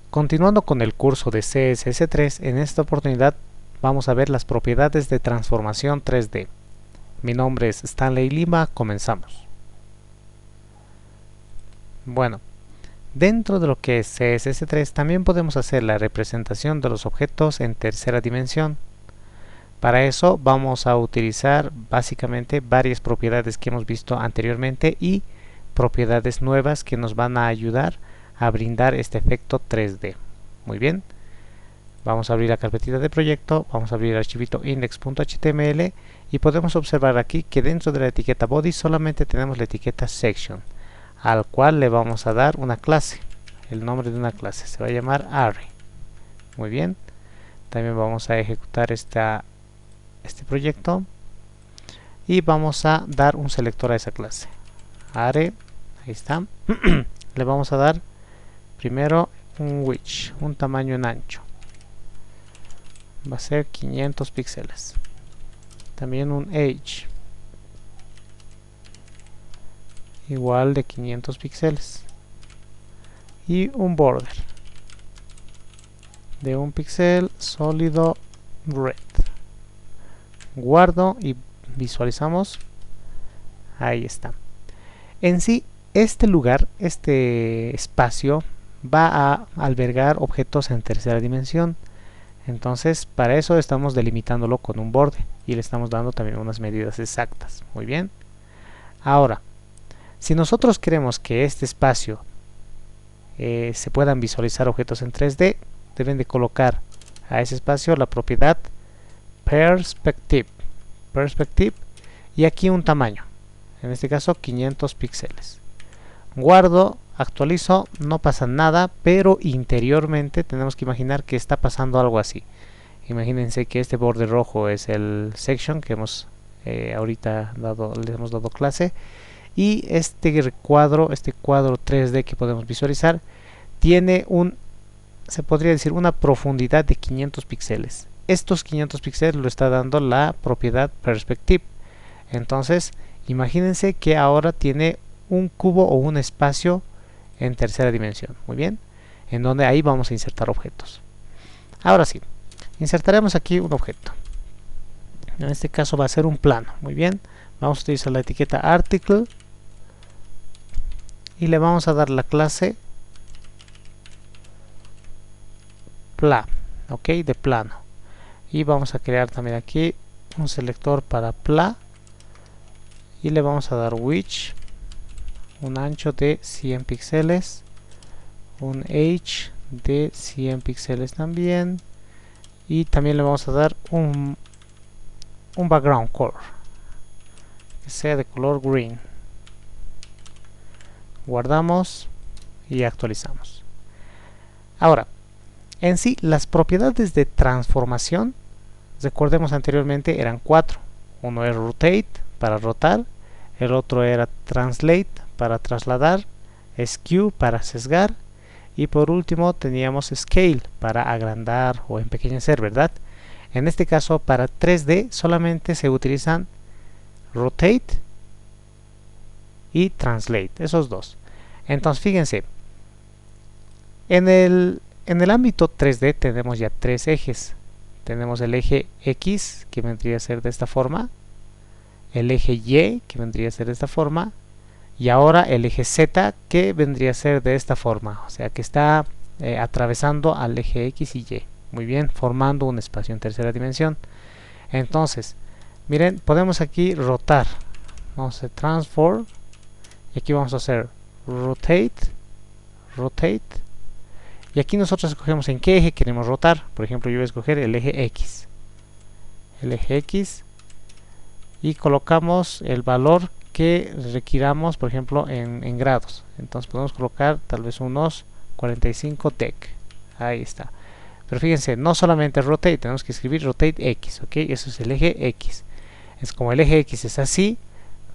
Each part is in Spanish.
Continuando con el curso de CSS3, en esta oportunidad vamos a ver las propiedades de transformación 3D. Mi nombre es Stanley Lima, comenzamos. Bueno, dentro de lo que es CSS3 también podemos hacer la representación de los objetos en tercera dimensión. Para eso vamos a utilizar básicamente varias propiedades que hemos visto anteriormente y propiedades nuevas que nos van a ayudar a brindar este efecto 3D. Muy bien, vamos a abrir la carpetita de proyecto, vamos a abrir el archivito index.html y podemos observar aquí que dentro de la etiqueta body solamente tenemos la etiqueta section, al cual le vamos a dar una clase, el nombre de una clase, se va a llamar array. Muy bien, también vamos a ejecutar este proyecto y vamos a dar un selector a esa clase, array, ahí está. Le vamos a dar primero un width, un tamaño en ancho, va a ser 500 píxeles. También un age igual de 500 píxeles y un border de 1 píxel sólido red. Guardo y visualizamos. Ahí está. En sí, este lugar, este espacio va a albergar objetos en tercera dimensión. Entonces, para eso estamos delimitándolo con un borde y le estamos dando también unas medidas exactas. Muy bien. Ahora, si nosotros queremos que este espacio se puedan visualizar objetos en 3D, deben de colocar a ese espacio la propiedad perspective y aquí un tamaño, en este caso 500 píxeles. Guardo, actualizo, no pasa nada, pero interiormente tenemos que imaginar que está pasando algo así. Imagínense que este borde rojo es el section que hemos ahorita le hemos dado clase, y este cuadro 3D que podemos visualizar tiene se podría decir una profundidad de 500 píxeles. Estos 500 píxeles lo está dando la propiedad perspective. Entonces imagínense que ahora tiene un cubo o un espacio en tercera dimensión, muy bien, en donde ahí vamos a insertar objetos. Ahora sí, insertaremos aquí un objeto, en este caso va a ser un plano. Muy bien, vamos a utilizar la etiqueta article y le vamos a dar la clase pla, ok, de plano, y vamos a crear también aquí un selector para pla y le vamos a dar width, un ancho de 100 píxeles, un age de 100 píxeles también, y también le vamos a dar un background color que sea de color green. Guardamos y actualizamos. Ahora, en sí, las propiedades de transformación, recordemos anteriormente, eran 4. Uno es rotate, para rotar, el otro era translate, para trasladar, skew, para sesgar, y por último teníamos scale, para agrandar o empequeñecer, ¿verdad? En este caso, para 3D solamente se utilizan rotate y translate, esos dos. Entonces, fíjense, en el ámbito 3D tenemos ya 3 ejes. Tenemos el eje X, que vendría a ser de esta forma, el eje Y, que vendría a ser de esta forma, y ahora el eje Z, que vendría a ser de esta forma, o sea que está atravesando al eje X y Y, muy bien, formando un espacio en tercera dimensión. Entonces, miren, podemos aquí rotar, vamos a hacer transform, y aquí vamos a hacer rotate, y aquí nosotros escogemos en qué eje queremos rotar. Por ejemplo, yo voy a escoger el eje X, y colocamos el valor que requiramos, por ejemplo en grados. Entonces podemos colocar tal vez unos 45 dec, ahí está. Pero fíjense, no solamente rotate, tenemos que escribir rotate X, ok, eso es el eje X. Es como el eje X es así,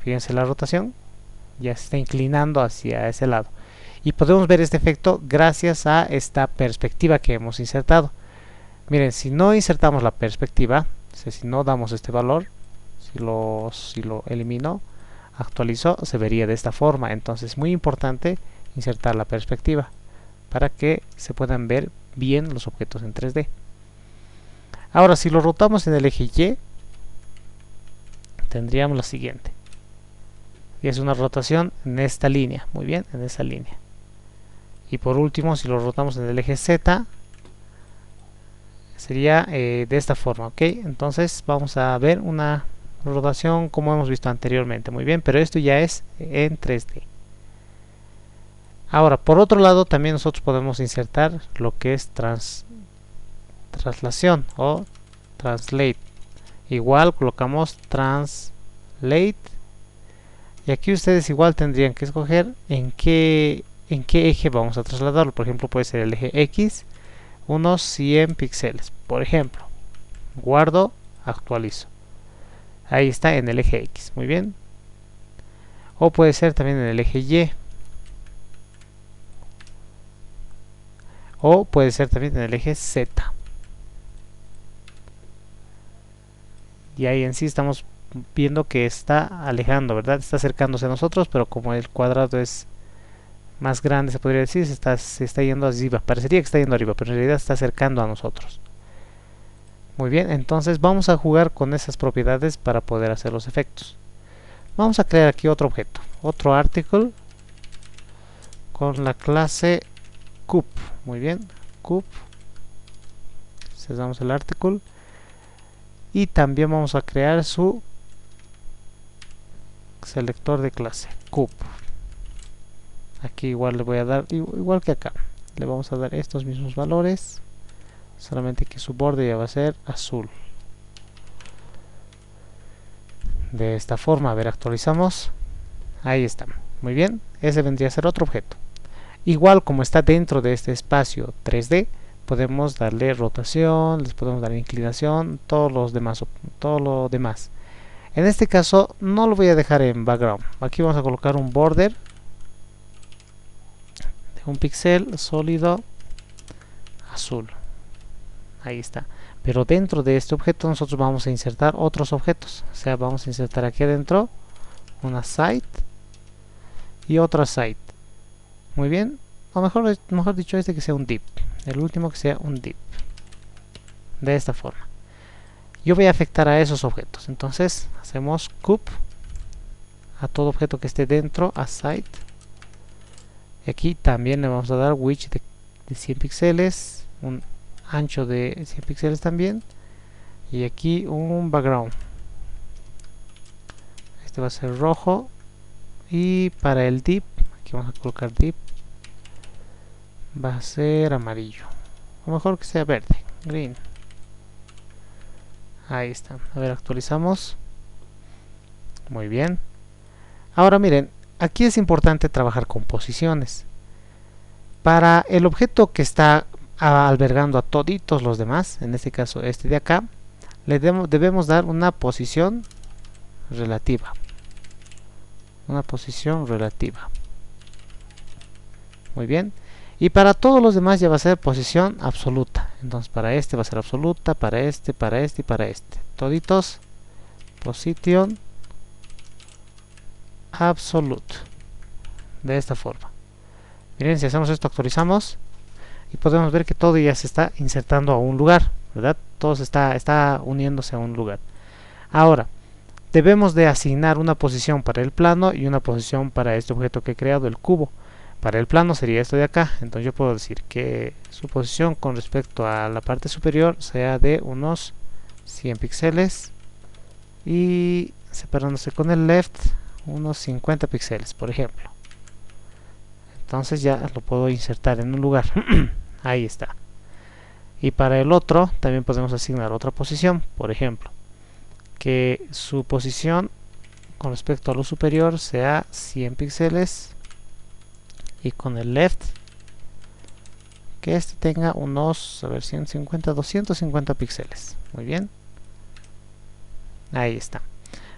fíjense la rotación, ya se está inclinando hacia ese lado. Y podemos ver este efecto gracias a esta perspectiva que hemos insertado. Miren, si no insertamos la perspectiva, o sea, si no damos este valor, si lo elimino, actualizo, se vería de esta forma. Entonces es muy importante insertar la perspectiva para que se puedan ver bien los objetos en 3D. Ahora, si lo rotamos en el eje Y, tendríamos lo siguiente. Y es una rotación en esta línea, muy bien, en esa línea. Y por último, si lo rotamos en el eje Z, sería de esta forma, ¿ok? Entonces vamos a ver una rotación como hemos visto anteriormente, muy bien, pero esto ya es en 3D. Ahora, por otro lado, también nosotros podemos insertar lo que es traslación o translate. Igual colocamos translate y aquí ustedes igual tendrían que escoger en qué eje vamos a trasladarlo. Por ejemplo, puede ser el eje X, unos 100 píxeles, por ejemplo. Guardo, actualizo. Ahí está en el eje X, muy bien. O puede ser también en el eje Y. O puede ser también en el eje Z. Y ahí en sí estamos viendo que está alejando, ¿verdad? Está acercándose a nosotros, pero como el cuadrado es más grande, se podría decir, se está yendo arriba. Parecería que está yendo arriba, pero en realidad está acercando a nosotros. Muy bien, entonces vamos a jugar con esas propiedades para poder hacer los efectos. Vamos a crear aquí otro objeto, otro article con la clase cup. Muy bien, cup. Cerramos el article y también vamos a crear su selector de clase cup. Aquí igual le voy a dar, igual que acá, le vamos a dar estos mismos valores, solamente que su borde ya va a ser azul. De esta forma, a ver, actualizamos. Ahí está, muy bien, ese vendría a ser otro objeto. Igual como está dentro de este espacio 3D, podemos darle rotación, les podemos dar inclinación, todo lo demás. En este caso no lo voy a dejar en background. Aquí vamos a colocar un border de un píxel sólido azul. Ahí está. Pero dentro de este objeto nosotros vamos a insertar otros objetos. O sea, vamos a insertar aquí adentro una site y otra site. Muy bien. O mejor dicho, que sea un div. El último que sea un div. De esta forma. Yo voy a afectar a esos objetos. Entonces hacemos cup a todo objeto que esté dentro, a site. Y aquí también le vamos a dar width de 100 píxeles, un ancho de 100 píxeles también. Y aquí un background. Este va a ser rojo. Y para el div, aquí vamos a colocar div, va a ser amarillo. O mejor que sea verde, green. Ahí está. A ver, actualizamos. Muy bien. Ahora miren, aquí es importante trabajar con posiciones. Para el objeto que está albergando a toditos los demás, en este caso este de acá, le debemos dar una posición relativa. Una posición relativa. Muy bien. Y para todos los demás ya va a ser posición absoluta. Entonces para este va a ser absoluta, para este y para este. Toditos, posición absolute. De esta forma. Miren, si hacemos esto, actualizamos y podemos ver que todo ya se está insertando a un lugar, ¿verdad? Todo está uniéndose a un lugar. Ahora, debemos de asignar una posición para el plano y una posición para este objeto que he creado, el cubo. Para el plano sería esto de acá, entonces yo puedo decir que su posición con respecto a la parte superior sea de unos 100 píxeles y separándose con el left unos 50 píxeles, por ejemplo. Entonces ya lo puedo insertar en un lugar. Ahí está. Y para el otro también podemos asignar otra posición, por ejemplo, que su posición con respecto a lo superior sea 100 píxeles y con el left que este tenga unos, a ver, 150, 250 píxeles. Muy bien. Ahí está.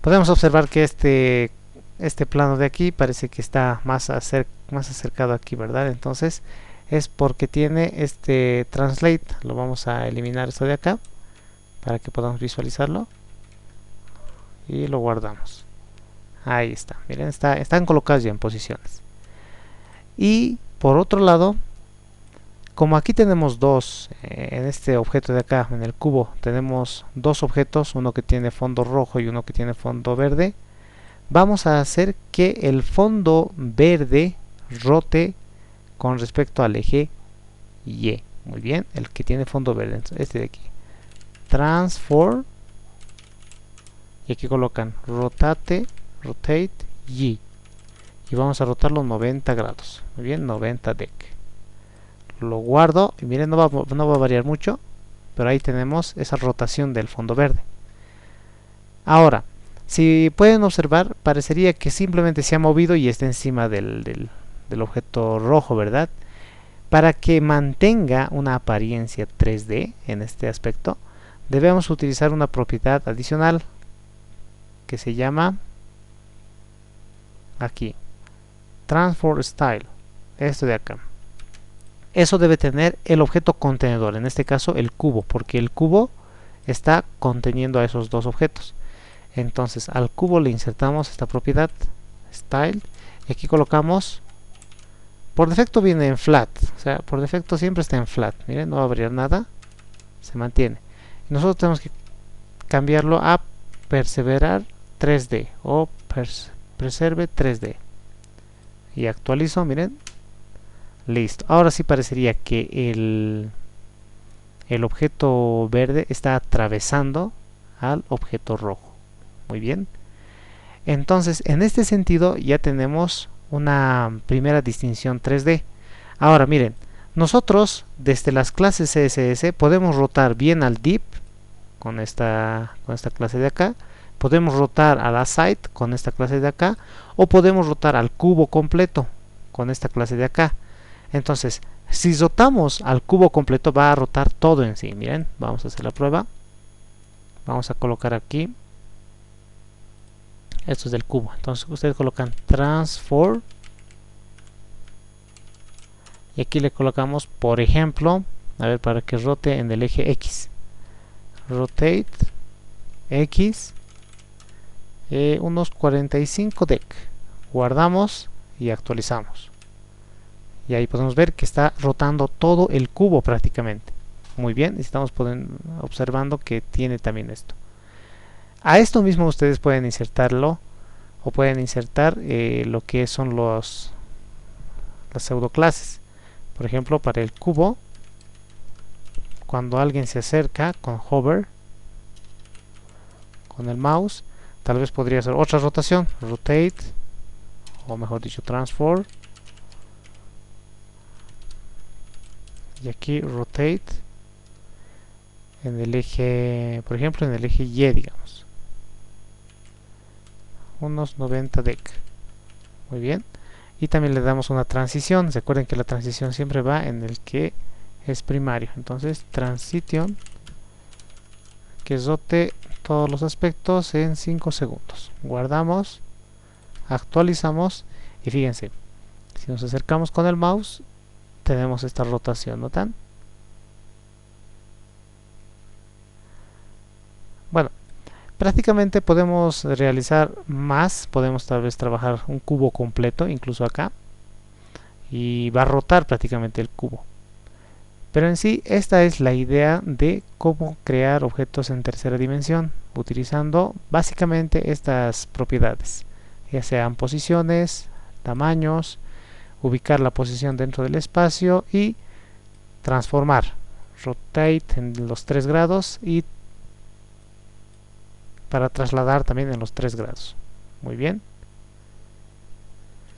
Podemos observar que este plano de aquí parece que está más acercado aquí, ¿verdad? Entonces es porque tiene este translate. Lo vamos a eliminar esto de acá para que podamos visualizarlo y lo guardamos. Ahí está. Miren, están colocados ya en posiciones. Y por otro lado como aquí tenemos dos, en este objeto de acá, en el cubo, tenemos dos objetos, uno que tiene fondo rojo y uno que tiene fondo verde, vamos a hacer que el fondo verde rote con respecto al eje Y. Muy bien, el que tiene fondo verde, este de aquí. Transform, y aquí colocan rotate Y. Y vamos a rotarlo 90 grados. Muy bien, 90 dec. Lo guardo y miren, no va a variar mucho, pero ahí tenemos esa rotación del fondo verde. Ahora, si pueden observar, parecería que simplemente se ha movido y está encima del objeto rojo, ¿verdad? Para que mantenga una apariencia 3D en este aspecto, debemos utilizar una propiedad adicional que se llama aquí Transform Style, esto de acá. Eso debe tener el objeto contenedor, en este caso el cubo, porque el cubo está conteniendo a esos dos objetos. Entonces al cubo le insertamos esta propiedad Style y aquí colocamos, por defecto viene en flat, o sea, por defecto siempre está en flat, miren, no va a variar nada, se mantiene. Y nosotros tenemos que cambiarlo a perseverar 3D o preserve 3D y actualizo, miren, listo. Ahora sí parecería que el objeto verde está atravesando al objeto rojo. Muy bien. Entonces, en este sentido ya tenemos una primera distinción 3D. Ahora miren, nosotros desde las clases CSS podemos rotar bien al div con esta clase de acá, podemos rotar a la site con esta clase de acá, o podemos rotar al cubo completo con esta clase de acá. Entonces, si rotamos al cubo completo va a rotar todo en sí. Miren, vamos a hacer la prueba. Vamos a colocar aquí, esto es del cubo, entonces ustedes colocan transform y aquí le colocamos, por ejemplo, a ver, para que rote en el eje X, rotate X unos 45 dec, guardamos y actualizamos, y ahí podemos ver que está rotando todo el cubo prácticamente. Muy bien, estamos observando que tiene también esto. A esto mismo ustedes pueden insertarlo, o pueden insertar lo que son las pseudoclases. Por ejemplo, para el cubo, cuando alguien se acerca con hover, con el mouse, tal vez podría hacer otra rotación, rotate, o mejor dicho, transform, y aquí rotate en el eje, por ejemplo, en el eje Y, digamos, unos 90 dec. Muy bien, y también le damos una transición. Recuerden que la transición siempre va en el que es primario, entonces transition, que rote todos los aspectos en 5 segundos. Guardamos, actualizamos y fíjense, si nos acercamos con el mouse tenemos esta rotación, ¿notan? Bueno, prácticamente podemos realizar más, podemos tal vez trabajar un cubo completo, incluso acá, y va a rotar prácticamente el cubo. Pero en sí, esta es la idea de cómo crear objetos en tercera dimensión, utilizando básicamente estas propiedades, ya sean posiciones, tamaños, ubicar la posición dentro del espacio y transformar, rotate en los 3 grados y para trasladar también en los 3 grados. Muy bien.